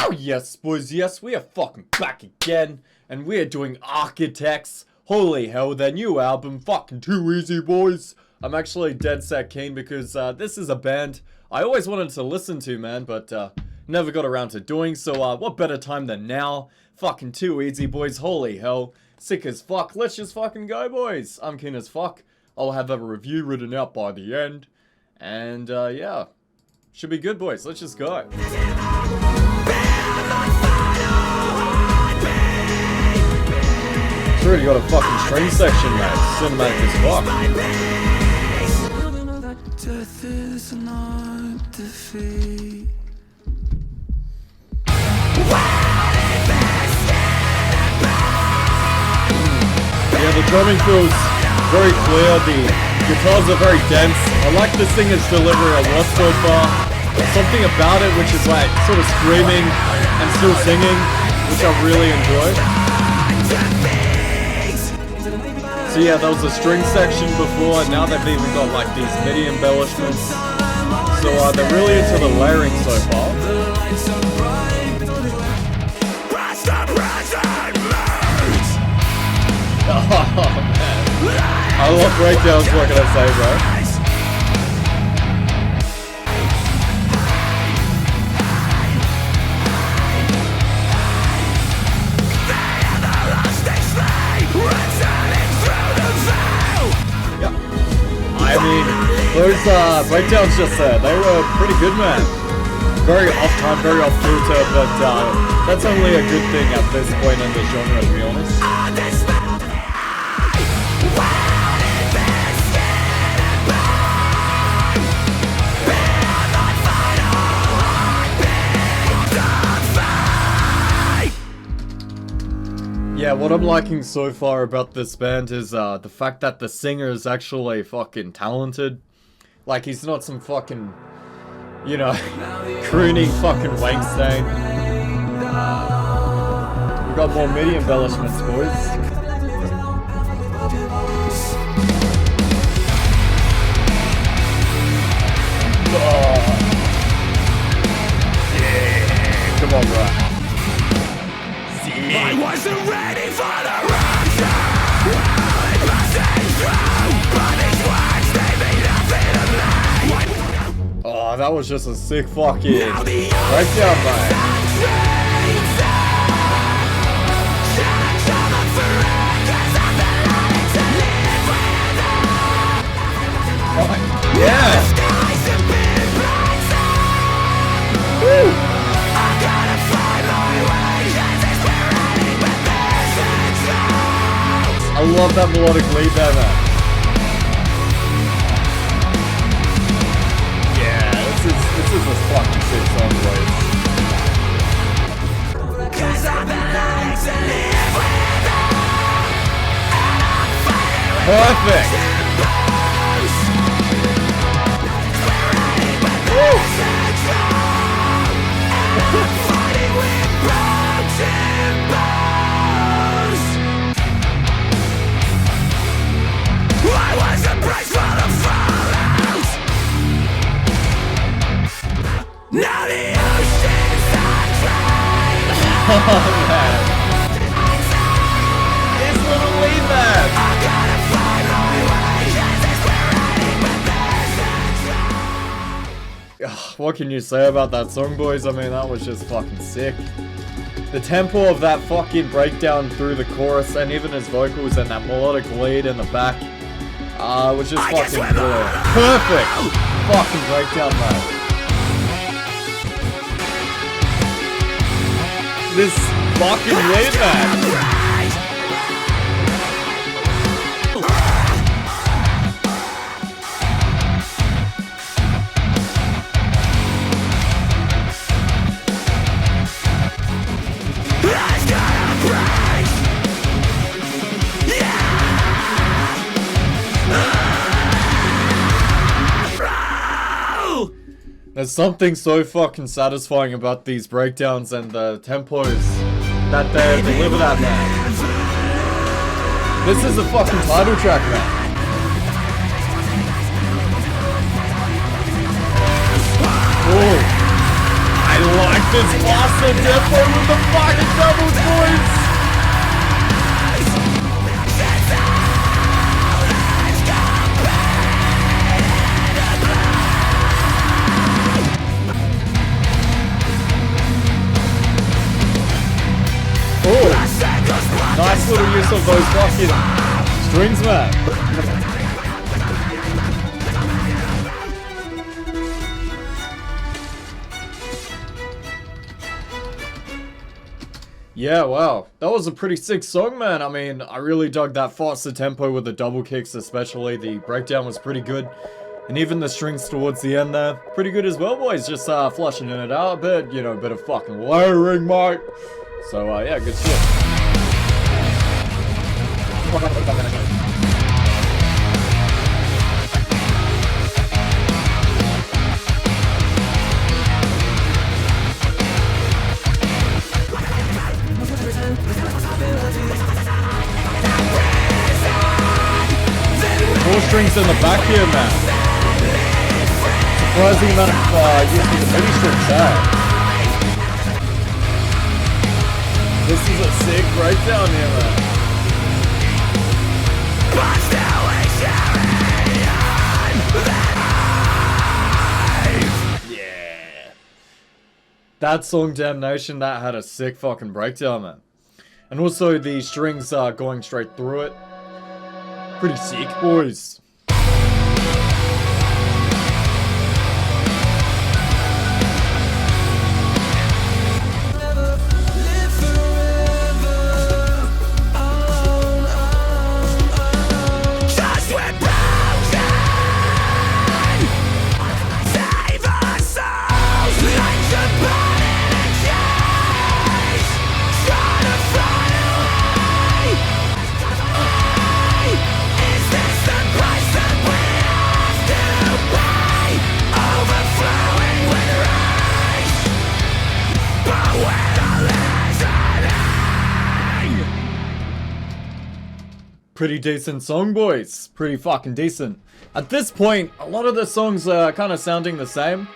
Oh yes, boys, yes, we are fucking back again, and we are doing Architects. Holy hell, their new album, fucking too easy, boys. I'm actually dead set keen because this is a band I always wanted to listen to, man, but never got around to doing, so what better time than now? Fucking too easy, boys, holy hell. Sick as fuck, let's just fucking go, boys. I'm keen as fuck. I'll have a review written out by the end, and yeah. Should be good, boys, let's just go. It's already got a fucking string section, mate. Cinematic as fuck. Yeah, the drumming feels very clear. The guitars are very dense. I like the singer's delivery a lot so far. There's something about it which is like sort of screaming and still singing, which I really enjoy. So yeah, there was a string section before, and now they've even got like these MIDI embellishments. So they're really into the layering so far. Oh man, I love breakdowns, what can I say, bro? I mean, those breakdowns just there, they were pretty good, man. Very off time, very off filter, but that's only a good thing at this point in the genre, to be honest. Yeah, what I'm liking so far about this band is the fact that the singer is actually fucking talented. Like, he's not some fucking, you know, crooning fucking Wankstein. We got more MIDI embellishments, boys. Oh. Yeah, come on, bro. I wasn't ready for the rupture. It wasn't true, but these words, they mean nothing to me. Oh, that was just a sick fucking breakdown, man. Oh, yeah. Woo. I love that melodic lead there, man. Yeah, this is a fucking sick song, boys. Perfect. Woo. I was a price for the fallout. Now the ocean's on train. Oh man, this little lead man. I gotta find my way. What can you say about that song, boys? I mean, that was just fucking sick. The tempo of that fucking breakdown through the chorus, and even his vocals, and that melodic lead in the back. Was just fucking brilliant. Perfect! Fucking breakdown, man. This fucking lead, man. There's something so fucking satisfying about these breakdowns and the tempos that they deliver that, man. This is the fucking title track, man. Oh, I like this faster tempo with the fucking doubles, boys! Oh, nice little use of those fucking strings, man. Yeah, wow. That was a pretty sick song, man. I mean, I really dug that faster tempo with the double kicks, especially. The breakdown was pretty good. And even the strings towards the end there, pretty good as well, boys. Just flushing it out a bit, you know, a bit of fucking layering, mate. So, yeah, good shit. Four strings in the back here, man. Surprising amount of using the MIDI strings there. This is a sick breakdown here, man. Yeah. That song Damnation, that had a sick fucking breakdown, man. And also the strings going straight through it. Pretty sick, boys. Pretty decent song, boys. Pretty fucking decent. At this point, a lot of the songs are kind of sounding the same.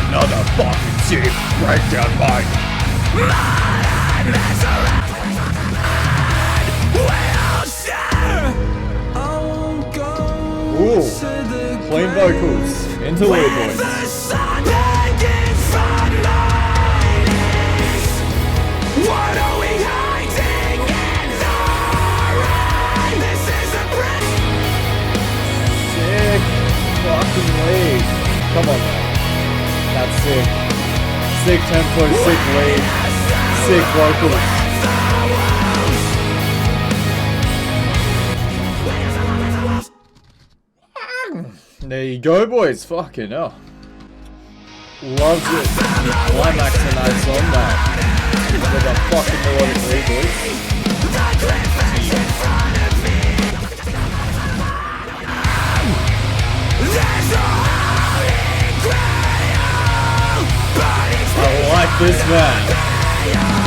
Another fucking sick breakdown, mate. Ooh, clean vocals. Interlude, boys. What are we hiding in the rain? This is a bridge. Sick fucking lead. Come on, man. That's sick. Sick tempo, sick lead, sick vocals. There you go, boys. Fucking hell. Loves it. Climax in that song, man. With a fucking melodic lead, boys. I like this, man.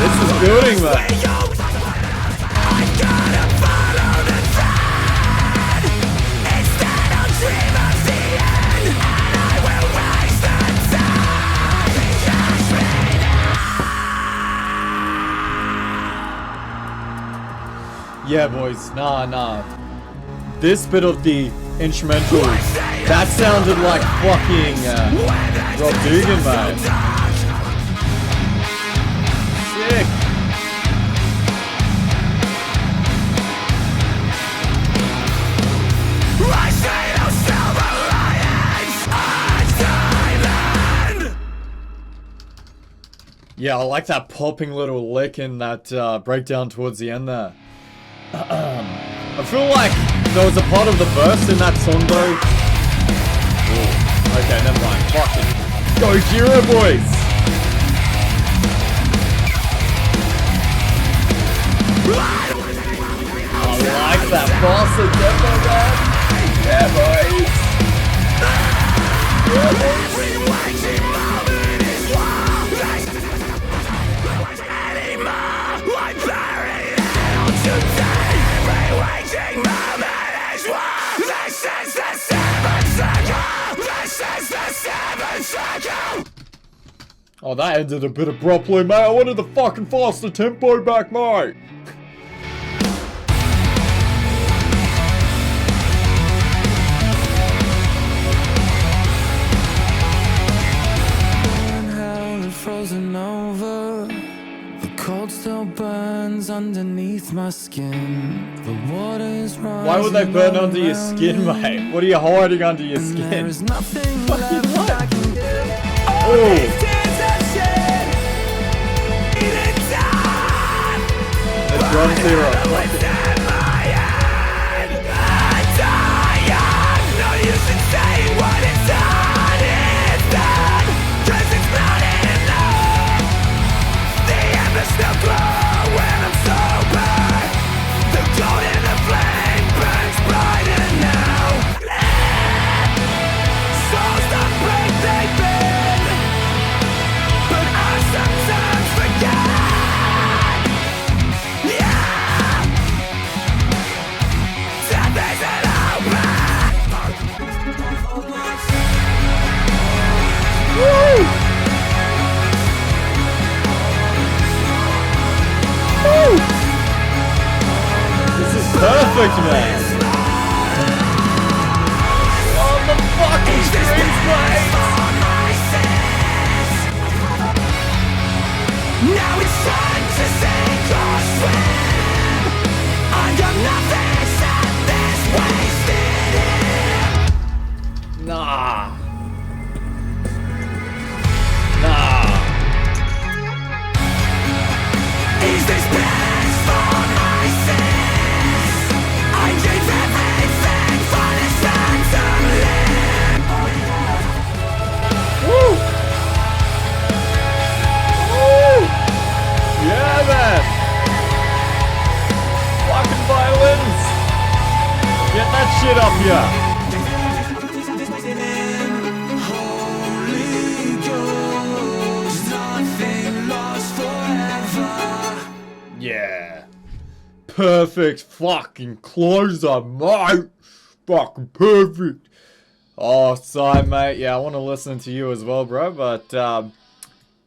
This is building, man. Yeah, boys, nah. This bit of the instrumental, that sounded like fucking Rob Dugan, man. Sick. Yeah, I like that popping little lick in that breakdown towards the end there. I feel like there was a part of the verse in that song though. Ooh, okay, never mind. Fuck it. Go Jiro, boys! I like that bossa tempo, man. Yeah, boys. Yeah, boys. This is the 7 second. Oh, that ended a bit abruptly, mate. I wanted the fucking faster tempo back, mate. Frozen over, the cold still burns underneath my skin. The water is rising. Why would they burn under your skin, mate? What are you hiding under your skin? There is nothing Fucking left what? I can do. Oh. The drum zero. Still glow when I'm sober. The gold in the flame burns brighter now. Souls don't break, they bend, but I sometimes forget. Yeah, death isn't over. Woo! This is perfect, man. On the fucking streets, mate. Now it's time to sink or swim. I got nothing except this wasted air. Nah. Is this best for my sins? I gave everything for this phantom limb. Woo! Woo! Yeah, man. Fucking violins. Get that shit up here. Holy Ghost, nothing lost forever. Yeah. Perfect fucking closer, mate. Fucking perfect. Oh, sorry, mate. Yeah, I want to listen to you as well, bro. But,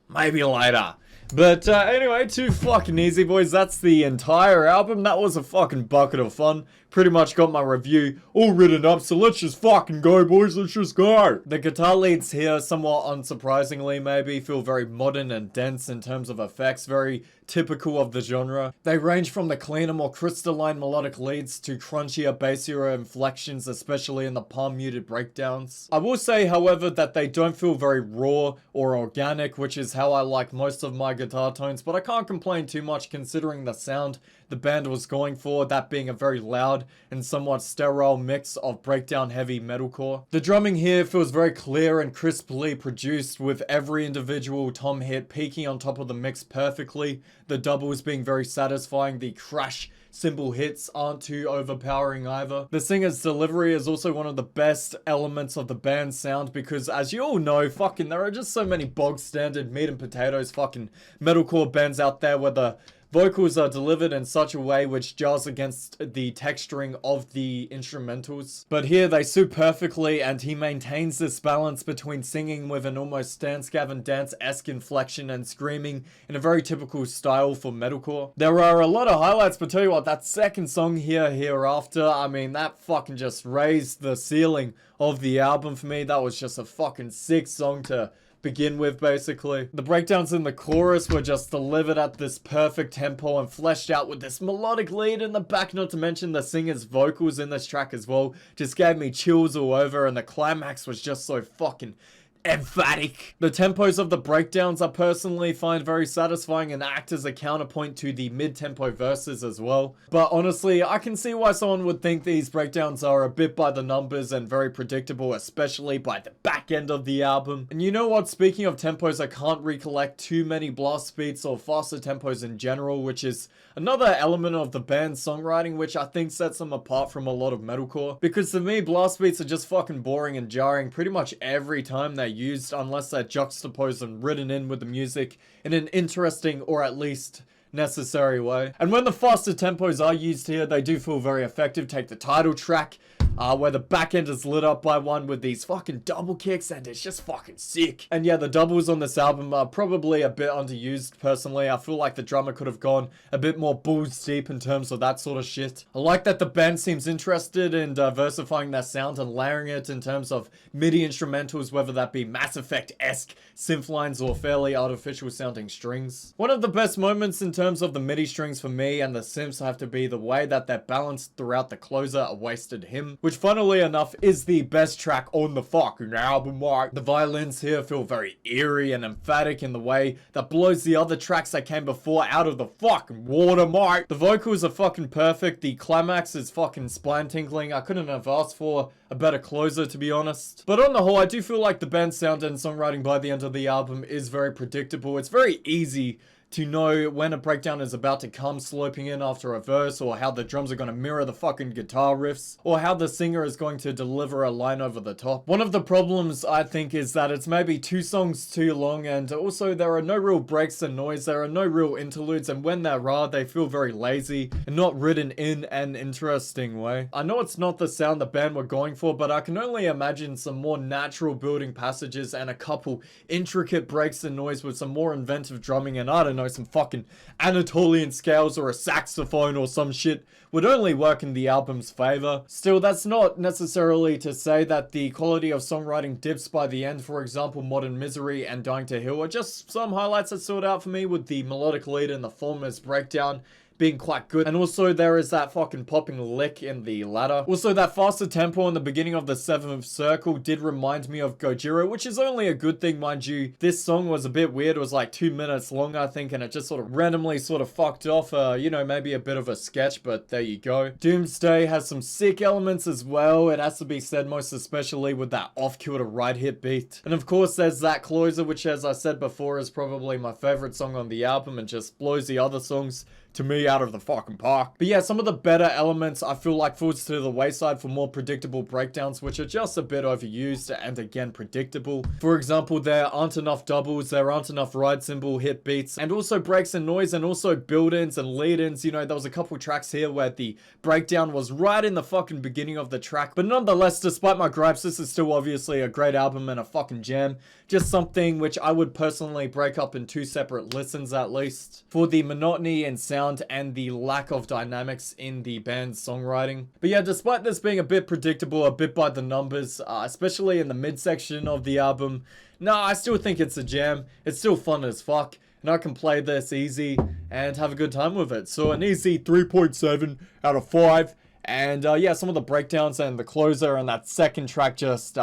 maybe later. But, anyway, too fucking easy, boys. That's the entire album. That was a fucking bucket of fun. Pretty much got my review all written up, so let's just fucking go, boys. Let's just go. The guitar leads here, somewhat unsurprisingly, maybe, feel very modern and dense in terms of effects. Very typical of the genre. They range from the cleaner, more crystalline melodic leads to crunchier, bassier inflections, especially in the palm-muted breakdowns. I will say, however, that they don't feel very raw or organic, which is how I like most of my guitar tones, but I can't complain too much considering the sound the band was going for, that being a very loud and somewhat sterile mix of breakdown heavy metalcore. The drumming here feels very clear and crisply produced, with every individual tom hit peaking on top of the mix perfectly, the doubles being very satisfying, the crash cymbal hits aren't too overpowering either. The singer's delivery is also one of the best elements of the band's sound because, as you all know, fucking there are just so many bog standard meat and potatoes fucking metalcore bands out there where the vocals are delivered in such a way which jars against the texturing of the instrumentals. But here they suit perfectly, and he maintains this balance between singing with an almost Dance Gavin Dance-esque inflection and screaming in a very typical style for metalcore. There are a lot of highlights, but tell you what, that second song here, Hereafter, I mean, that fucking just raised the ceiling of the album for me. That was just a fucking sick song to begin with, basically. The breakdowns in the chorus were just delivered at this perfect tempo and fleshed out with this melodic lead in the back, not to mention the singer's vocals in this track as well. Just gave me chills all over, and the climax was just so fucking emphatic. The tempos of the breakdowns I personally find very satisfying and act as a counterpoint to the mid-tempo verses as well. But honestly, I can see why someone would think these breakdowns are a bit by the numbers and very predictable, especially by the back end of the album. And you know what, speaking of tempos, I can't recollect too many blast beats or faster tempos in general, which is another element of the band's songwriting which I think sets them apart from a lot of metalcore. Because to me, blast beats are just fucking boring and jarring pretty much every time they're used, unless they're juxtaposed and written in with the music in an interesting or at least necessary way. And when the faster tempos are used here, they do feel very effective. Take the title track, where the back end is lit up by one with these fucking double kicks, and it's just fucking sick. And yeah, the doubles on this album are probably a bit underused personally. I feel like the drummer could have gone a bit more balls deep in terms of that sort of shit. I like that the band seems interested in diversifying their sound and layering it in terms of MIDI instrumentals, whether that be Mass Effect-esque synth lines or fairly artificial sounding strings. One of the best moments in terms of the MIDI strings for me and the synths have to be the way that they're balanced throughout the closer, A Wasted Hymn, which funnily enough is the best track on the fucking album. Like, the violins here feel very eerie and emphatic in the way that blows the other tracks that came before out of the fucking water, Mike. The vocals are fucking perfect. The climax is fucking spine tingling. I couldn't have asked for a better closer, to be honest. But on the whole, I do feel like the band's sound and songwriting by the end of the album is very predictable. It's very easy to know when a breakdown is about to come sloping in after a verse, or how the drums are going to mirror the fucking guitar riffs, or how the singer is going to deliver a line over the top. One of the problems, I think, is that it's maybe 2 songs too long, and also there are no real breaks and noise, there are no real interludes, and when there are, they feel very lazy and not written in an interesting way. I know it's not the sound the band were going for, but I can only imagine some more natural building passages and a couple intricate breaks and noise with some more inventive drumming and, I don't know, some fucking Anatolian scales or a saxophone or some shit would only work in the album's favor. Still, that's not necessarily to say that the quality of songwriting dips by the end. For example, Modern Misery and Dying to Heal are just some highlights that stood out for me, with the melodic lead and the former's breakdown being quite good. And also there is that fucking popping lick in the latter. Also, that faster tempo in the beginning of the 7th circle did remind me of Gojira, which is only a good thing, mind you. This song was a bit weird. It was like 2 minutes long, I think, and it just sort of randomly sort of fucked off. You know, maybe a bit of a sketch, but there you go. Doomsday has some sick elements as well. It has to be said, most especially with that off-kilter right hit beat. And of course, there's that closer, which, as I said before, is probably my favorite song on the album and just blows the other songs to me out of the fucking park. But yeah, some of the better elements I feel like falls to the wayside for more predictable breakdowns, which are just a bit overused and again predictable. For example, there aren't enough doubles, there aren't enough ride cymbal hit beats, and also breaks and noise, and also build-ins and lead-ins. You know, there was a couple tracks here where the breakdown was right in the fucking beginning of the track. But nonetheless, despite my gripes, this is still obviously a great album and a fucking jam. Just something which I would personally break up in 2 separate listens at least, for the monotony and sound and the lack of dynamics in the band's songwriting. But yeah, despite this being a bit predictable, a bit by the numbers, especially in the midsection of the album, no, I still think it's a jam. It's still fun as fuck, and I can play this easy and have a good time with it. So an easy 3.7 out of 5. And yeah, some of the breakdowns and the closer and that second track just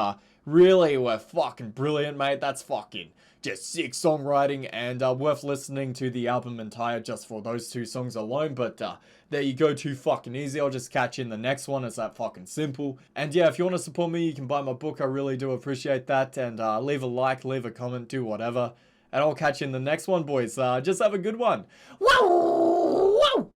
really were fucking brilliant, mate. That's fucking just sick songwriting, and worth listening to the album entire just for those 2 songs alone. But there you go, too fucking easy. I'll just catch you in the next one. It's that fucking simple. And yeah, if you want to support me, you can buy my book. I really do appreciate that. And leave a like, leave a comment, do whatever. And I'll catch you in the next one, boys. Just have a good one. Wow!